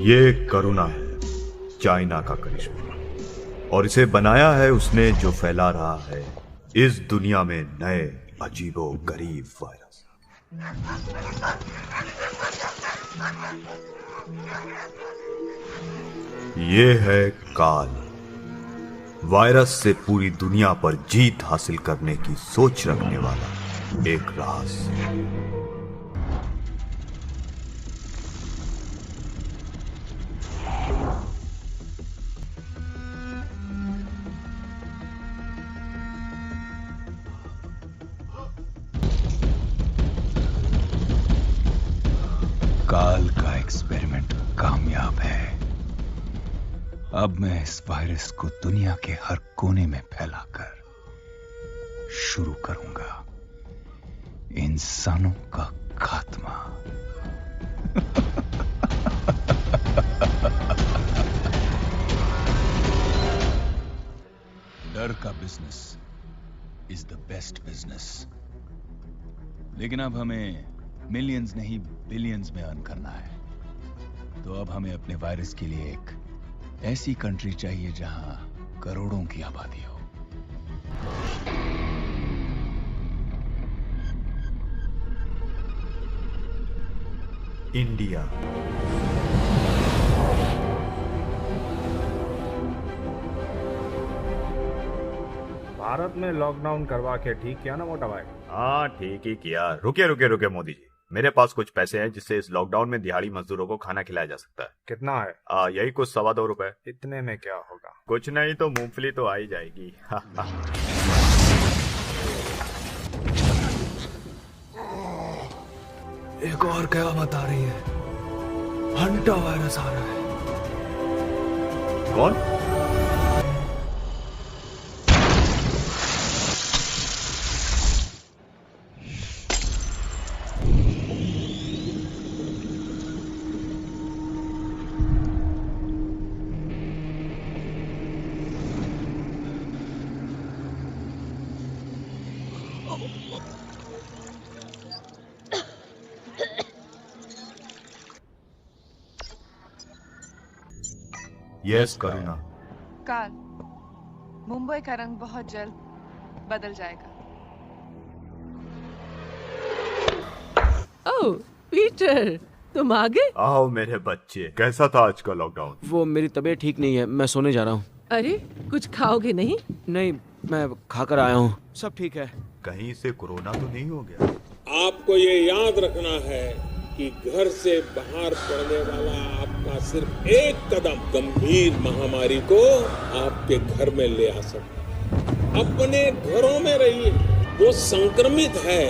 ये करुणा है, चाइना का करिश्मा, और इसे बनाया है उसने जो फैला रहा है इस दुनिया में नए अजीबो गरीब वायरस। ये है काल, वायरस से पूरी दुनिया पर जीत हासिल करने की सोच रखने वाला एक रहस्य। काल का एक्सपेरिमेंट कामयाब है। अब मैं इस वायरस को दुनिया के हर कोने में फैलाकर शुरू करूंगा इंसानों का खात्मा। डर का business is the best business, लेकिन अब हमें मिलियंस नहीं बिलियंस में अर्न करना है। तो अब हमें अपने वायरस के लिए एक ऐसी कंट्री चाहिए जहां करोड़ों की आबादी हो। इंडिया। भारत में लॉकडाउन करवा के ठीक किया ना मोटा भाई? हाँ ठीक ही किया। रुके मोदी जी, मेरे पास कुछ पैसे हैं जिससे इस लॉकडाउन में दिहाड़ी मजदूरों को खाना खिलाया जा सकता है। कितना है? यही कुछ 2.25 रुपए। इतने में क्या होगा? कुछ नहीं तो मूंगफली तो आ ही जाएगी। एक और कयामत आ रही है, हंटा वायरस आ रहा है। कौन? यस करुणा। काल, मुंबई का रंग बहुत जल्द बदल जाएगा। ओह पीटर, तुम आ गए? आओ मेरे बच्चे, कैसा था आज का लॉकडाउन? वो मेरी तबीयत ठीक नहीं है, मैं सोने जा रहा हूँ। अरे कुछ खाओगे नहीं? नहीं, मैं खाकर आया हूँ, सब ठीक है। कहीं से कोरोना तो नहीं हो गया? आपको ये याद रखना है कि घर से बाहर पड़ने वाला आपका सिर्फ एक कदम गंभीर महामारी को आपके घर में ले आ सकता। अपने घरों में रहिए। वो संक्रमित है,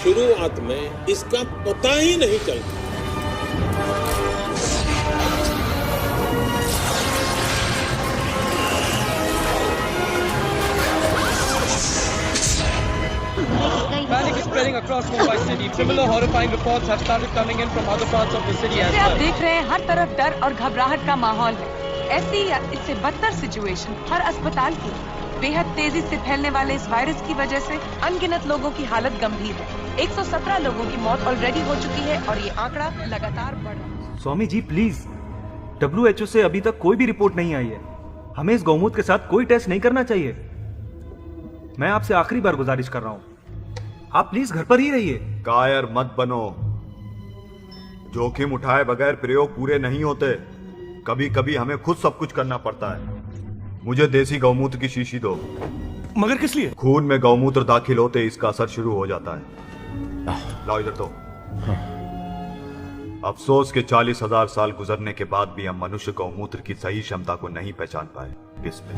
शुरुआत में इसका पता ही नहीं चलता। Panic is spreading across Mumbai city. Similar horrifying reports have started coming in from other parts of the city as जैसे आप well. देख रहे हैं, हर तरफ डर और घबराहट का माहौल है। ऐसी या इससे बदतर सिचुएशन हर अस्पताल की। बेहद तेजी से फैलने वाले इस वायरस की वजह से अनगिनत लोगों की हालत गंभीर है। 117 लोगों की मौत ऑलरेडी हो चुकी है और ये आंकड़ा लगातार बढ़ रहा है। स्वामी जी प्लीज, WHO से अभी तक कोई भी रिपोर्ट नहीं आई है। हमें इस गौमूत्र के साथ कोई टेस्ट नहीं करना चाहिए। मैं आपसे आखिरी बार गुजारिश कर रहा हूं, आप प्लीज घर पर ही रहिए। कायर मत बनो। जोखिम उठाए बगैर प्रयोग पूरे नहीं होते। कभी कभी हमें खुद सब कुछ करना पड़ता है। मुझे देसी गौमूत्र की शीशी दो। मगर किस लिए? खून में गौमूत्र दाखिल होते इसका असर शुरू हो जाता है। लाओ इधर तो। अफसोस के 40,000 साल गुजरने के बाद भी हम मनुष्य गौमूत्र की सही क्षमता को नहीं पहचान पाए। इसमें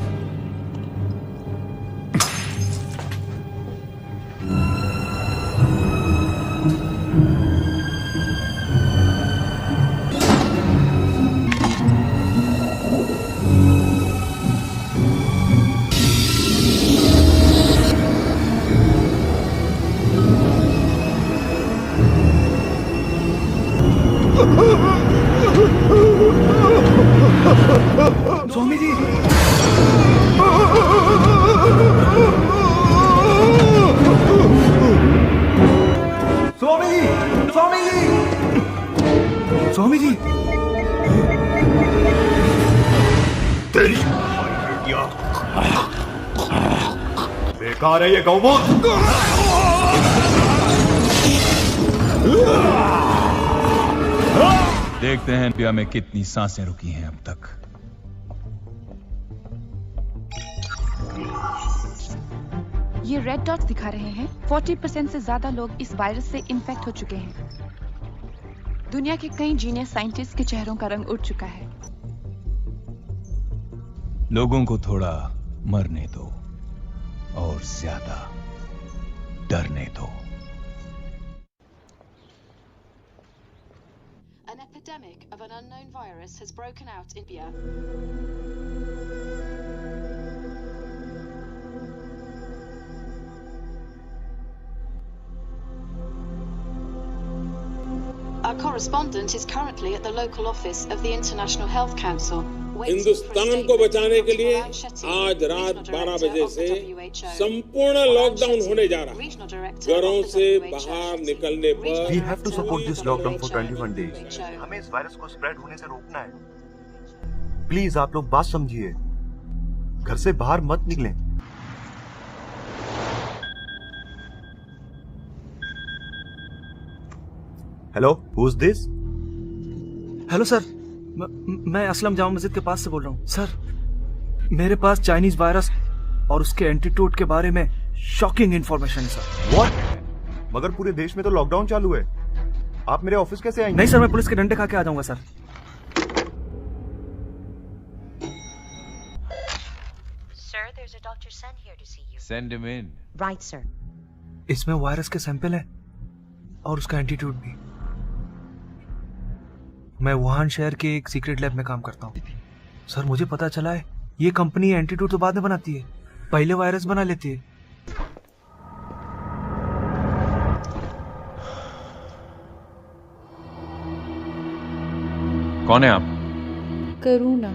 स्वामी जी बेकार है ये गौमूत्र। देखते हैं इंडिया में कितनी सांसें रुकी हैं अब तक। ये रेड डॉट्स दिखा रहे हैं 40% से ज्यादा लोग इस वायरस से इन्फेक्ट हो चुके हैं। दुनिया के कई जीनियस साइंटिस्ट के चेहरों का रंग उड़ चुका है। लोगों को थोड़ा मरने दो और ज्यादा डरने दो। An epidemic of an unknown virus has broken out in India. Our correspondent is currently at the local office of the International Health Council. Hindustan को बचाने के लिए आज रात 12 बजे से संपूर्ण लॉकडाउन होने जा रहा है। घरों से बाहर निकलने पर We have to support this lockdown for 21 days. हमें इस वायरस को स्प्रेड होने से रोकना है। प्लीज आप लोग बात समझिए, घर से बाहर मत निकलें। Hello, who is this? Hello sir, मैं असलम जामा मस्जिद के पास से बोल रहा हूँ। सर, मेरे पास चाइनीज वायरस और उसके एंटीटोड के बारे में शॉकिंग इंफॉर्मेशन है सर। व्हाट? मगर पूरे देश में तो लॉकडाउन चालू है, आप मेरे ऑफिस कैसे आएंगे? नहीं सर, मैं पुलिस के डंडे खा के आ जाऊंगा sir. Sir, there's a Dr. Sen here to see you. Send him in. Right, sir. इसमें वायरस के सैंपल है और उसका एंटीट्यूड भी। मैं वुहान शहर के एक सीक्रेट लैब में काम करता हूँ सर। मुझे पता चला है ये कंपनी एंटीट्यूड तो बाद में बनाती है, पहले वायरस बना लेती है। कौन है आप? करुणा।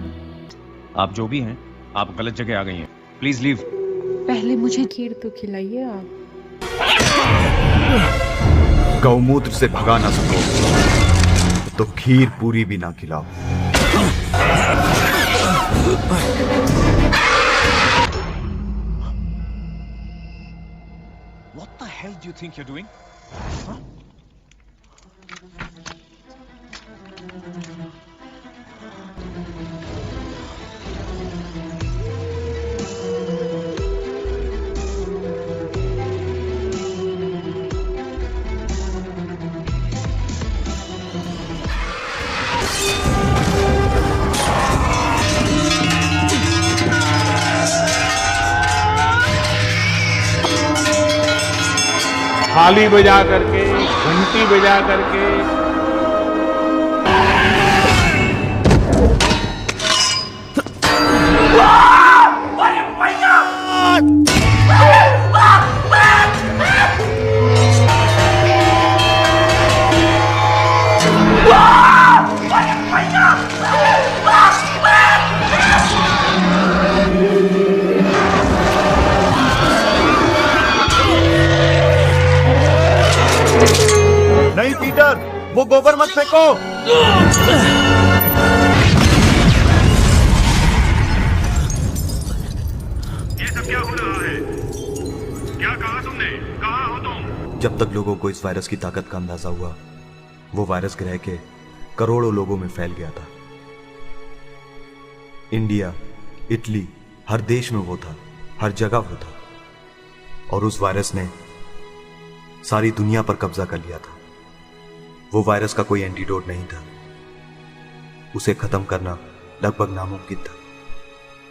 आप जो भी हैं, आप गलत जगह आ गई हैं। Please leave. पहले मुझे खीर तो खिलाइए आप। गौमूत्र से भगा ना सको तो खीर पूरी भी ना खिलाओ। What the hell do you think you're doing? Huh? थाली बजा करके, घंटी बजा करके नहीं पीटर, वो गोबर मत फेंको। ये सब क्या हो रहा है? क्या कहा तुमने? कहाँ हो तुम? जब तक लोगों को इस वायरस की ताकत का अंदाजा हुआ, वो वायरस ग्रह के करोड़ों लोगों में फैल गया था। इंडिया, इटली, हर देश में वो था, हर जगह वो था। और उस वायरस ने सारी दुनिया पर कब्जा कर लिया था। वो वायरस का कोई एंटीडोट नहीं था, उसे खत्म करना लगभग नामुमकिन था।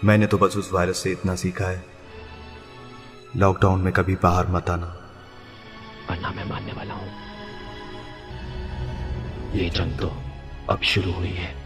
मैंने तो बस उस वायरस से इतना सीखा है, लॉकडाउन में कभी बाहर मत आना, वरना मैं मानने वाला हूं। ये जंग तो अब शुरू हुई है।